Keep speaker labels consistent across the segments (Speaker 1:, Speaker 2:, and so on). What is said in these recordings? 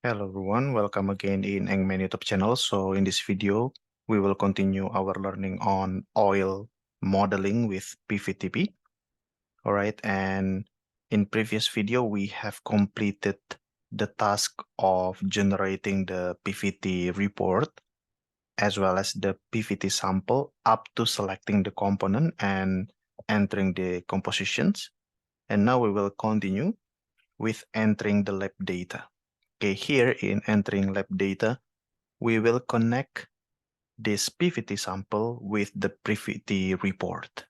Speaker 1: Hello everyone, welcome again in Eng-Man YouTube channel. So in this video, we will continue our learning on oil modeling with PVTP. All right, and in previous video, we have completed the task of generating the PVT report as well as the PVT sample up to selecting the component and entering the compositions. And now we will continue with entering the lab data. Okay, here in entering lab data, we will connect this PVT sample with the PVT report.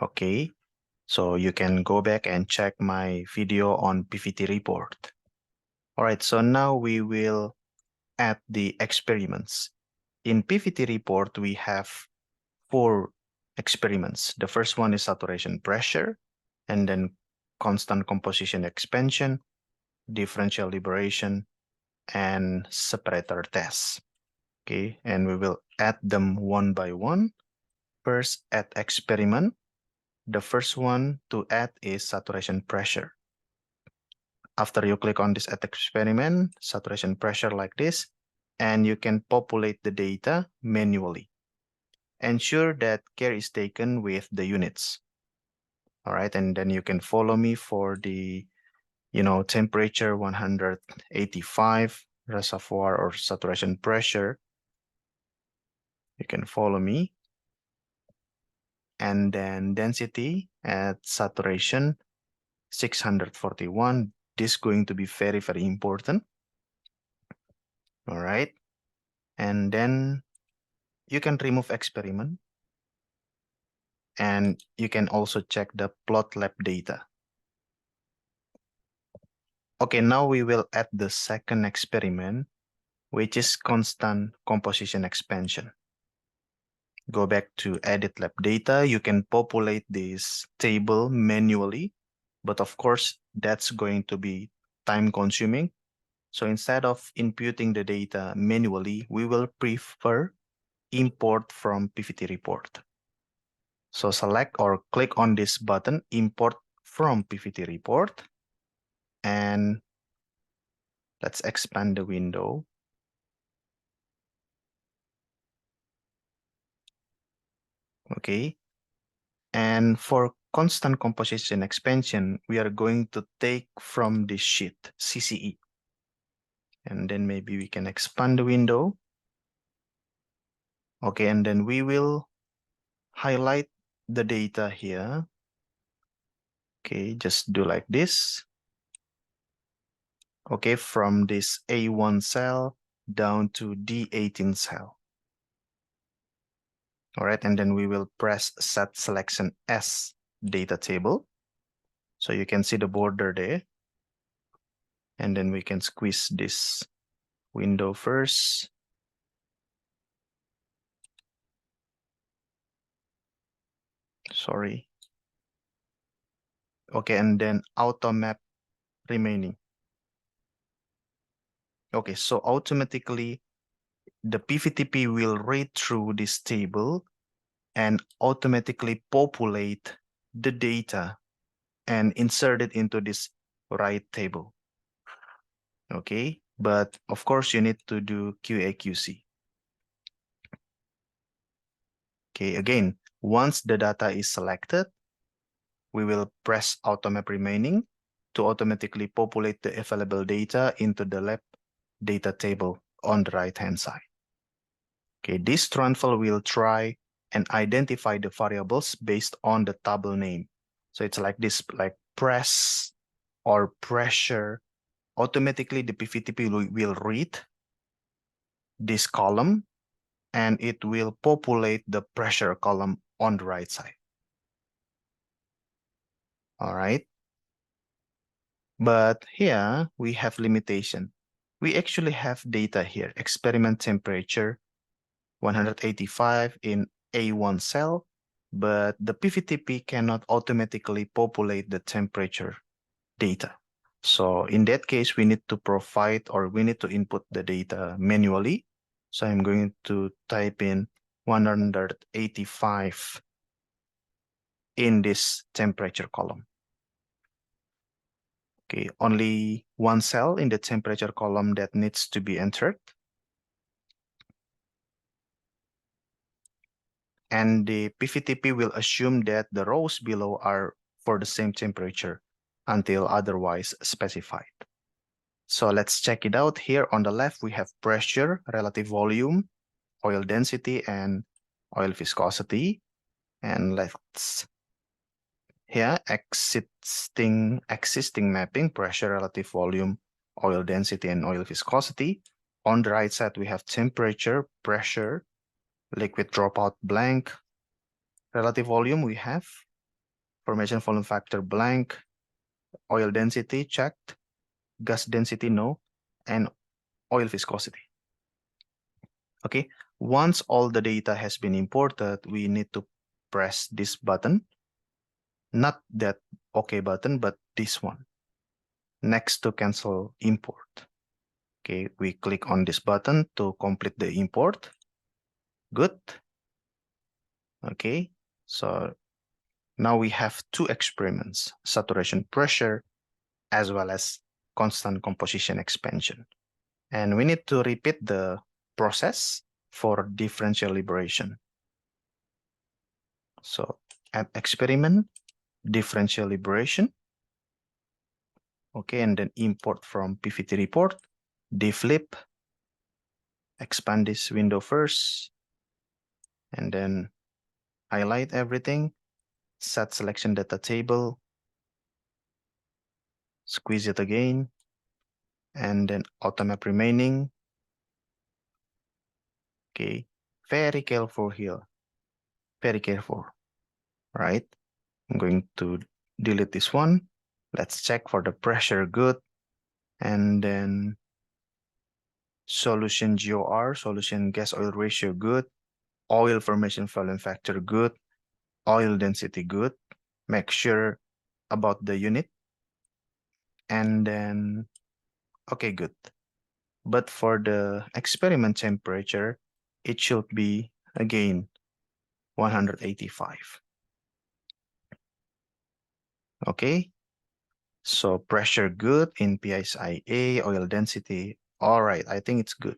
Speaker 1: Okay, so you can go back and check my video on PVT report. All right, so now we will add the experiments. In PVT report, we have 4 experiments. The first one is saturation pressure, and then constant composition expansion, differential liberation, and separator test. Okay, and we will add them one by one. First, add experiment. The first one to add is saturation pressure. After you click on this add experiment, saturation pressure like this, and you can populate the data manually. Ensure that care is taken with the units. All right, and then you can follow me for the, temperature 185 reservoir or saturation pressure. You can follow me. And then density at saturation 641. This is going to be very, very important. All right. And then you can remove experiment. And you can also check the plot lab data. Okay, now we will add the second experiment, which is constant composition expansion. Go back to edit lab data. You can populate this table manually, but of course, that's going to be time consuming. So instead of inputting the data manually, we will prefer import from PVT report. So select or click on this button, import from PVT report, and let's expand the window. Okay. And for constant composition expansion, we are going to take from this sheet, CCE. And then maybe we can expand the window. Okay, and then we will highlight the data here. Okay, just do like this. Okay, from this A1 cell down to D18 cell. All right, and then we will press set selection S data table. So you can see the border there. And then we can squeeze this window first. Sorry. Okay, and then auto map remaining. Okay, so automatically the PVTP will read through this table and automatically populate the data and insert it into this right table. Okay, but of course you need to do QA/QC. Okay, again, once the data is selected, we will press automap remaining to automatically populate the available data into the lab data table on the right-hand side. Okay, this transfer will try and identify the variables based on the table name. So it's like this, like press or pressure. Automatically, the PVTP will read this column and it will populate the pressure column on the right side. All right. But here we have limitation. We actually have data here, experiment temperature 185 in A1 cell, but the PVTP cannot automatically populate the temperature data. So in that case, we need to provide or we need to input the data manually. So I'm going to type in 185 in this temperature column. Okay, only one cell in the temperature column that needs to be entered. And the PVTP will assume that the rows below are for the same temperature until otherwise specified. So let's check it out. Here on the left, we have pressure, relative volume, oil density, and oil viscosity. And let's here existing mapping, pressure, relative volume, oil density, and oil viscosity. On the right side, we have temperature, pressure, liquid dropout blank, relative volume we have, formation volume factor blank, oil density checked, gas density no, and oil viscosity. Okay, once all the data has been imported, we need to press this button, not that OK button, but this one, next to cancel import. Okay, we click on this button to complete the import. Good. Okay, so now we have two experiments, saturation pressure as well as constant composition expansion. And we need to repeat the process for differential liberation. So add experiment, differential liberation. Okay, and then import from PVT report, deflip, expand this window first, and then highlight everything, set selection data table, squeeze it again, and then automap remaining. Okay, very careful here, very careful, right? I'm going to delete this one. Let's check for the pressure good, and then solution GOR, solution gas oil ratio good, oil formation volume factor good, oil density good. Make sure about the unit, and then okay, good. But for the experiment temperature, it should be again 185. Okay, so pressure good in PSIA, oil density. All right, I think it's good.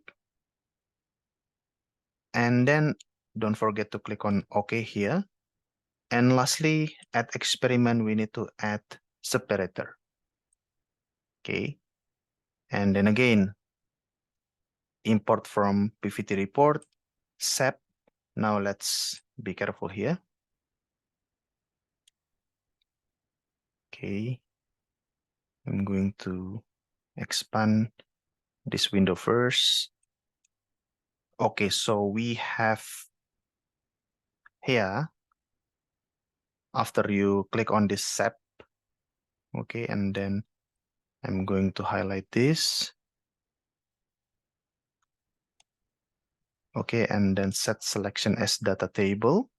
Speaker 1: And then don't forget to click on OK here. And lastly, at experiment, we need to add separator. Okay, and then again, import from PVT report, SEP. Now let's be careful here. Okay, I'm going to expand this window first. Okay, so we have here, after you click on this SEP, okay, and then I'm going to highlight this. Okay, and then set selection as data table.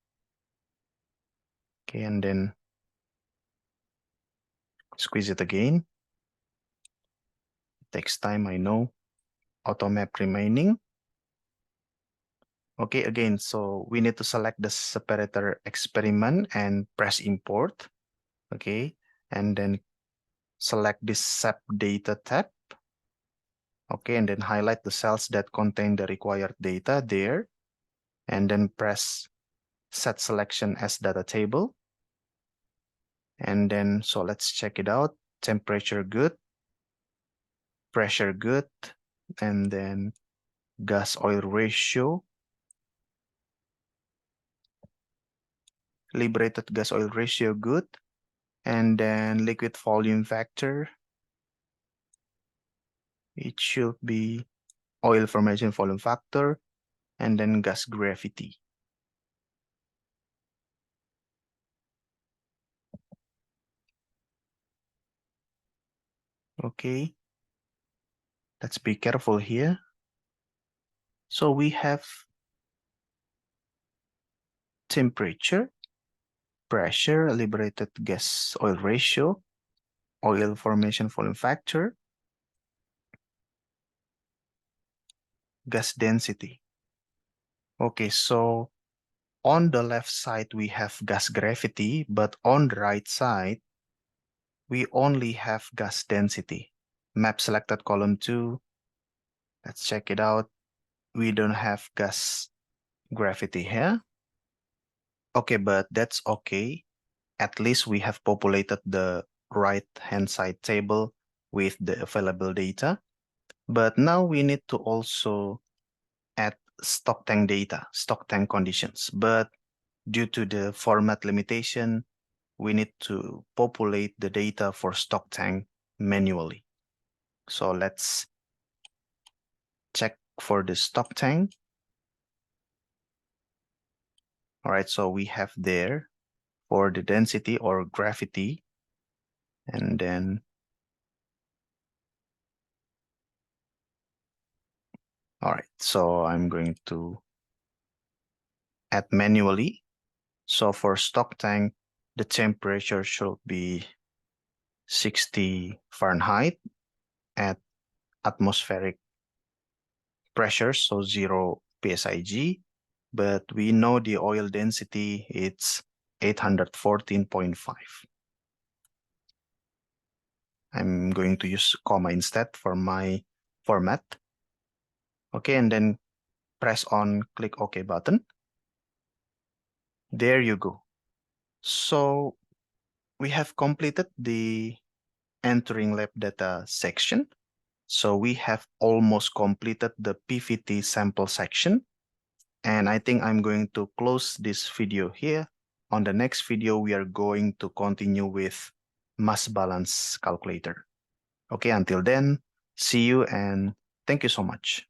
Speaker 1: Okay, and then squeeze it again. It takes time, I know. Automap remaining. Okay, again, so we need to select the separator experiment and press import. Okay, and then select this SEP data tab. Okay, and then highlight the cells that contain the required data there, and then press set selection as data table. And then, so let's check it out. Temperature good, pressure good, and then gas oil ratio, liberated gas oil ratio good, and then liquid volume factor, it should be oil formation volume factor, and then gas gravity. Okay, let's be careful here. So we have temperature, pressure, liberated gas oil ratio, oil formation volume factor, gas density. Okay, so on the left side, we have gas gravity, but on the right side, we only have gas density. Map selected column 2. Let's check it out. We don't have gas gravity here. Okay, but that's okay. At least we have populated the right-hand side table with the available data. But now we need to also add stock tank data, stock tank conditions. But due to the format limitation, we need to populate the data for stock tank manually. So let's check for the stock tank. All right, so we have there for the density or gravity, and then, all right, so I'm going to add manually. So for stock tank, the temperature should be 60 Fahrenheit at atmospheric pressure, so 0 psig. But we know the oil density, it's 814.5. I'm going to use comma instead for my format. Okay, and then press on click OK button. There you go. So we have completed the entering lab data section. So we have almost completed the PVT sample section. And I think I'm going to close this video here. On the next video, we are going to continue with mass balance calculator. Okay, until then, see you and thank you so much.